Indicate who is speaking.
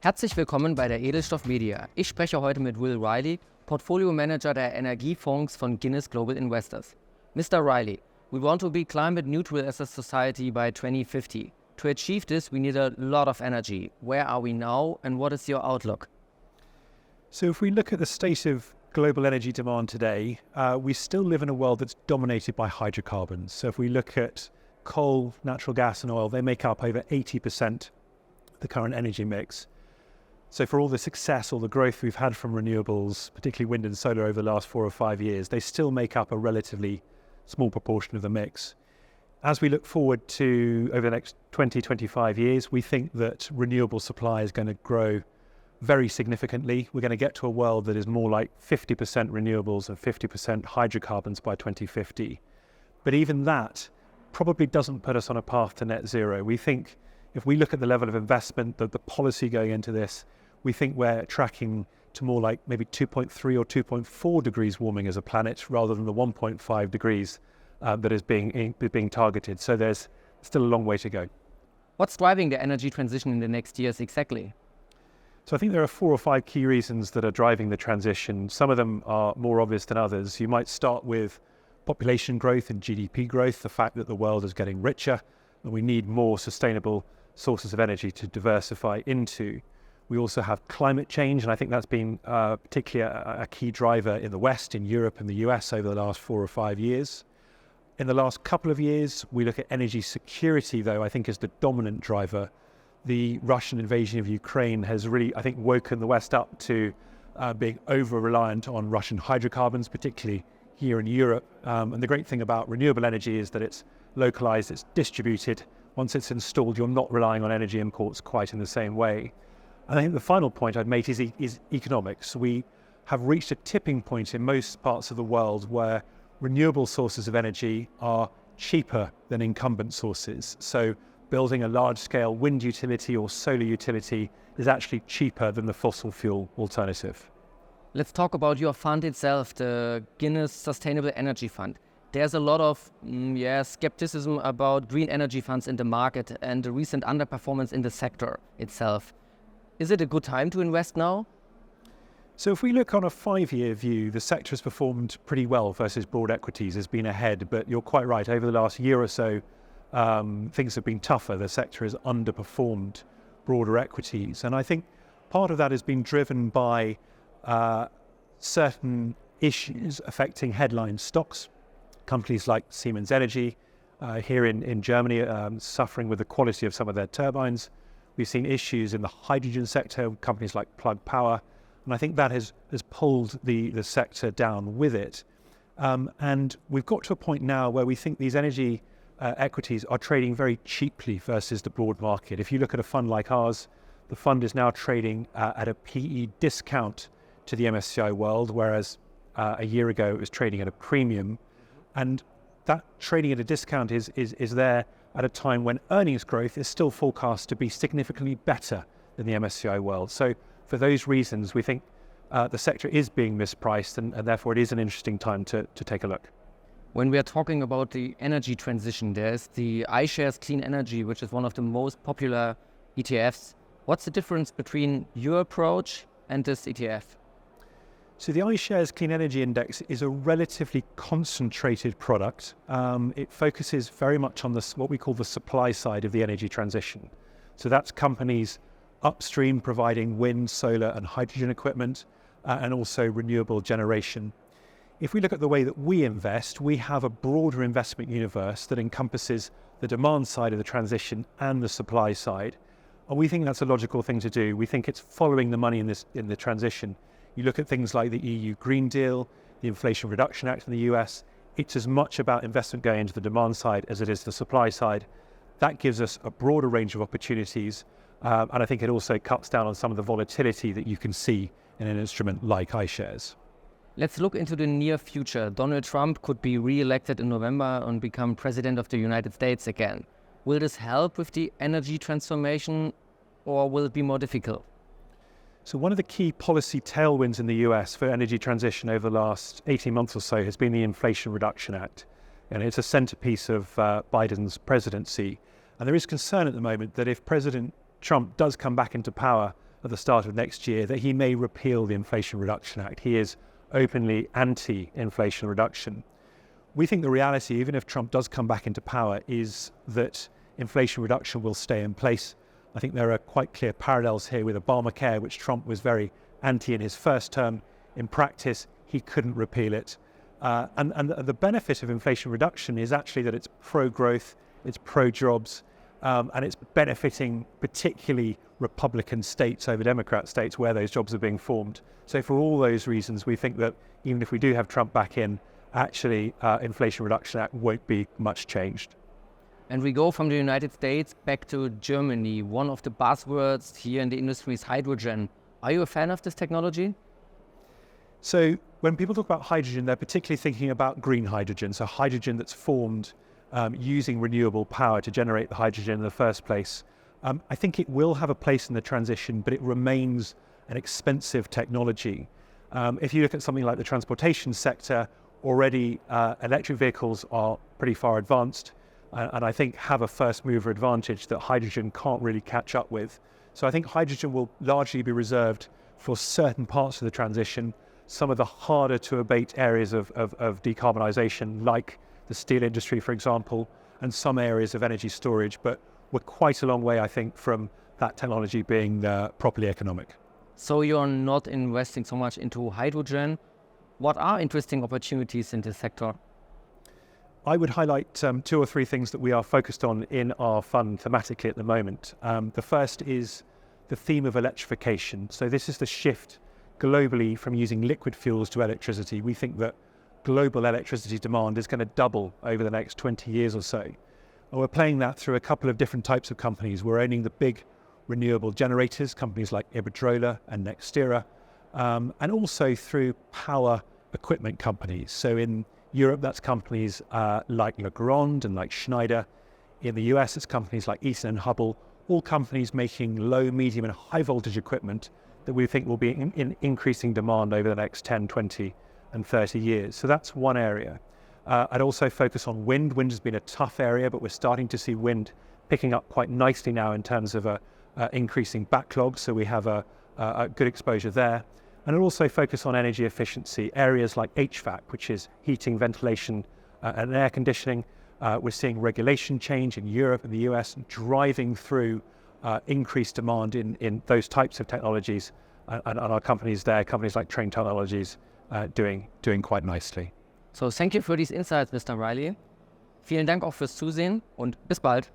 Speaker 1: Herzlich willkommen bei der Edelstoff Media. Ich spreche heute mit Will Riley, Portfoliomanager der Energiefonds von Guinness Global Investors. Mr. Riley, we want to be climate neutral as a society by 2050. To achieve this, we need a lot of energy. Where are we now and what is your outlook?
Speaker 2: So if we look at the state of global energy demand today, we still live in a world that's dominated by hydrocarbons. So if we look at coal, natural gas and oil, they make up over 80% of the current energy mix. So for all the success, all the growth we've had from renewables, particularly wind and solar over the last 4 or 5 years, they still make up a relatively small proportion of the mix. As we look forward to over the next 20, 25 years, we think that renewable supply is going to grow very significantly. We're going to get to a world that is more like 50% renewables and 50% hydrocarbons by 2050. But even that probably doesn't put us on a path to net zero. We think if we look at the level of investment, the policy going into this, we think we're tracking to more like maybe 2.3 or 2.4 degrees warming as a planet rather than the 1.5 degrees that is being targeted. So there's still a long way to go.
Speaker 1: What's driving the energy transition in the next years exactly?
Speaker 2: So I think there are 4 or 5 key reasons that are driving the transition. Some of them are more obvious than others. You might start with population growth and GDP growth, the fact that the world is getting richer and we need more sustainable sources of energy to diversify into. We also have climate change, and I think that's been particularly a key driver in the West, in Europe and the US over the last 4 or 5 years. In the last couple of years, we look at energy security, though, I think is the dominant driver. The Russian invasion of Ukraine has really, I think, woken the West up to being over-reliant on Russian hydrocarbons, particularly here in Europe. And the great thing about renewable energy is that it's localized, it's distributed. Once it's installed, you're not relying on energy imports quite in the same way. And I think the final point I'd make is economics. We have reached a tipping point in most parts of the world where renewable sources of energy are cheaper than incumbent sources. So building a large-scale wind utility or solar utility is actually cheaper than the fossil fuel alternative.
Speaker 1: Let's talk about your fund itself, the Guinness Sustainable Energy Fund. There's a lot of skepticism about green energy funds in the market and the recent underperformance in the sector itself. Is it a good time to invest now?
Speaker 2: So if we look on a 5-year view, the sector has performed pretty well versus broad equities, has been ahead. But you're quite right, over the last year or so, things have been tougher. The sector has underperformed broader equities. And I think part of that has been driven by certain issues affecting headline stocks. Companies like Siemens Energy here in Germany suffering with the quality of some of their turbines. We've seen issues in the hydrogen sector, companies like Plug Power, and I think that has pulled the sector down with it. And we've got to a point now where we think these energy equities are trading very cheaply versus the broad market. If you look at a fund like ours, the fund is now trading at a PE discount to the MSCI World, whereas a year ago it was trading at a premium. And that trading at a discount is there at a time when earnings growth is still forecast to be significantly better than the MSCI World. So for those reasons, we think the sector is being mispriced and therefore it is an interesting time to take a look.
Speaker 1: When we are talking about the energy transition, there's the iShares Clean Energy, which is one of the most popular ETFs. What's the difference between your approach and this ETF?
Speaker 2: So the iShares Clean Energy Index is a relatively concentrated product. It focuses very much on what we call the supply side of the energy transition. So that's companies upstream providing wind, solar and hydrogen equipment and also renewable generation. If we look at the way that we invest, we have a broader investment universe that encompasses the demand side of the transition and the supply side. And we think that's a logical thing to do. We think it's following the money in the transition. You look at things like the EU Green Deal, the Inflation Reduction Act in the US, it's as much about investment going into the demand side as it is the supply side. That gives us a broader range of opportunities. And I think it also cuts down on some of the volatility that you can see in an instrument like iShares.
Speaker 1: Let's look into the near future. Donald Trump could be re-elected in November and become president of the United States again. Will this help with the energy transformation or will it be more difficult?
Speaker 2: So one of the key policy tailwinds in the US for energy transition over the last 18 months or so has been the Inflation Reduction Act. And it's a centerpiece of Biden's presidency. And there is concern at the moment that if President Trump does come back into power at the start of next year that he may repeal the Inflation Reduction Act. He is openly anti-inflation reduction. We think the reality, even if Trump does come back into power, is that inflation reduction will stay in place. I think there are quite clear parallels here with Obamacare, which Trump was very anti in his first term. In practice, he couldn't repeal it. And the benefit of inflation reduction is actually that it's pro-growth, it's pro-jobs, and it's benefiting particularly Republican states over Democrat states where those jobs are being formed. So for all those reasons, we think that even if we do have Trump back in, actually Inflation Reduction Act won't be much changed.
Speaker 1: And we go from the United States back to Germany. One of the buzzwords here in the industry is hydrogen. Are you a fan of this technology?
Speaker 2: So when people talk about hydrogen, they're particularly thinking about green hydrogen, so hydrogen that's formed using renewable power to generate the hydrogen in the first place. I think it will have a place in the transition, but it remains an expensive technology. If you look at something like the transportation sector, already electric vehicles are pretty far advanced, and I think have a first mover advantage that hydrogen can't really catch up with. So I think hydrogen will largely be reserved for certain parts of the transition, some of the harder to abate areas of decarbonisation, like the steel industry, for example, and some areas of energy storage. But we're quite a long way, I think, from that technology being properly economic.
Speaker 1: So you're not investing so much into hydrogen. What are interesting opportunities in this sector?
Speaker 2: I would highlight 2 or 3 things that we are focused on in our fund thematically at the moment. The first is the theme of electrification. So this is the shift globally from using liquid fuels to electricity. We think that global electricity demand is going to double over the next 20 years or so. And we're playing that through a couple of different types of companies. We're owning the big renewable generators, companies like Iberdrola and Nextera, and also through power equipment companies. So in Europe, that's companies like Legrand and like Schneider. In the US, it's companies like Eaton and Hubble, all companies making low, medium and high voltage equipment that we think will be in increasing demand over the next 10, 20 and 30 years. So that's one area. I'd also focus on wind. Wind has been a tough area, but we're starting to see wind picking up quite nicely now in terms of increasing backlog. So we have a good exposure there. And I'd also focus on energy efficiency, areas like HVAC, which is heating, ventilation and air conditioning. We're seeing regulation change in Europe and the US driving through increased demand in those types of technologies. And our companies there, companies like Train Technologies, doing quite nicely.
Speaker 1: So thank you for these insights, Mr. Riley. Vielen Dank auch fürs Zusehen und bis bald.